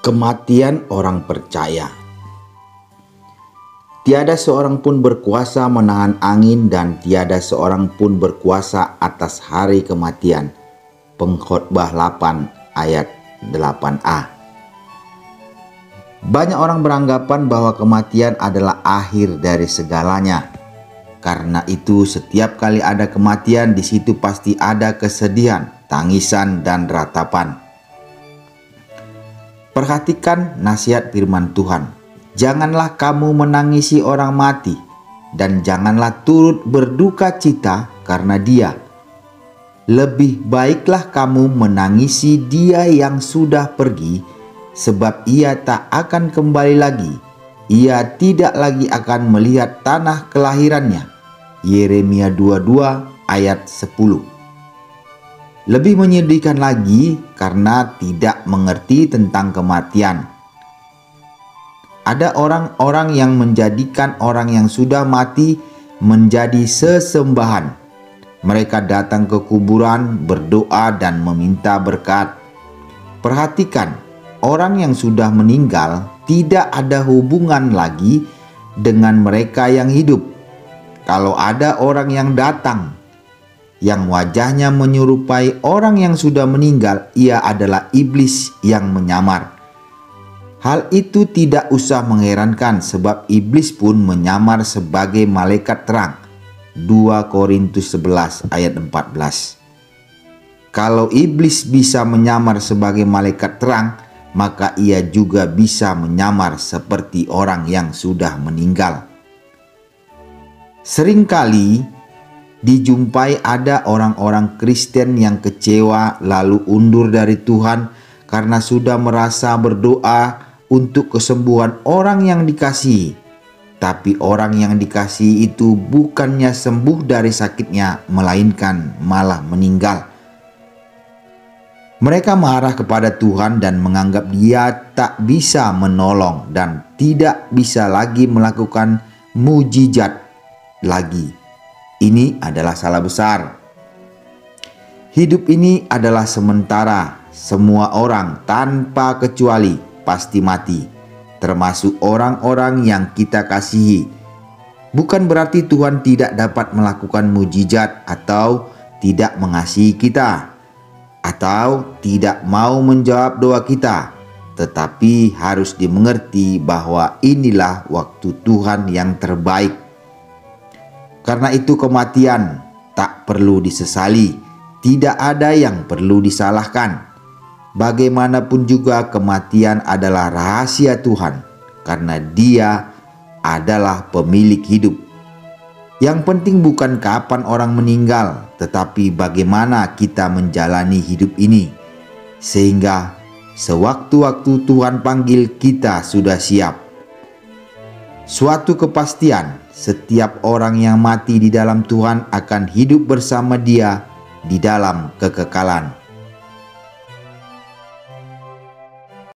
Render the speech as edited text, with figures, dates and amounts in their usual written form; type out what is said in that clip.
Kematian orang percaya. Tiada seorang pun berkuasa menahan angin dan tiada seorang pun berkuasa atas hari kematian. Pengkhotbah 8 ayat 8a. Banyak orang beranggapan bahwa kematian adalah akhir dari segalanya. Karena itu setiap kali ada kematian, di situ pasti ada kesedihan, tangisan, dan ratapan. Perhatikan nasihat firman Tuhan. Janganlah kamu menangisi orang mati, dan janganlah turut berduka cita karena dia. Lebih baiklah kamu menangisi dia yang sudah pergi, sebab ia tak akan kembali lagi. Ia tidak lagi akan melihat tanah kelahirannya. Yeremia 22 ayat 10. Lebih menyedihkan lagi karena tidak mengerti tentang kematian. Ada orang-orang yang menjadikan orang yang sudah mati menjadi sesembahan. Mereka datang ke kuburan, berdoa dan meminta berkat. Perhatikan, orang yang sudah meninggal tidak ada hubungan lagi dengan mereka yang hidup. Kalau ada orang yang datang yang wajahnya menyerupai orang yang sudah meninggal, ia adalah iblis yang menyamar. Hal itu tidak usah mengherankan sebab iblis pun menyamar sebagai malaikat terang. 2 Korintus 11 ayat 14. Kalau iblis bisa menyamar sebagai malaikat terang, maka ia juga bisa menyamar seperti orang yang sudah meninggal. Seringkali dijumpai ada orang-orang Kristen yang kecewa lalu undur dari Tuhan karena sudah merasa berdoa untuk kesembuhan orang yang dikasihi. Tapi orang yang dikasihi itu bukannya sembuh dari sakitnya, melainkan malah meninggal. Mereka marah kepada Tuhan dan menganggap dia tak bisa menolong dan tidak bisa lagi melakukan mujizat lagi. Ini adalah salah besar. Hidup ini adalah sementara. Semua orang tanpa kecuali pasti mati, termasuk orang-orang yang kita kasihi. Bukan berarti Tuhan tidak dapat melakukan mujizat atau tidak mengasihi kita, atau tidak mau menjawab doa kita. Tetapi harus dimengerti bahwa inilah waktu Tuhan yang terbaik. Karena itu kematian tak perlu disesali, tidak ada yang perlu disalahkan. Bagaimanapun juga kematian adalah rahasia Tuhan, karena Dia adalah pemilik hidup. Yang penting bukan kapan orang meninggal, tetapi bagaimana kita menjalani hidup ini, sehingga sewaktu-waktu Tuhan panggil kita sudah siap. Suatu kepastian, setiap orang yang mati di dalam Tuhan akan hidup bersama Dia di dalam kekekalan.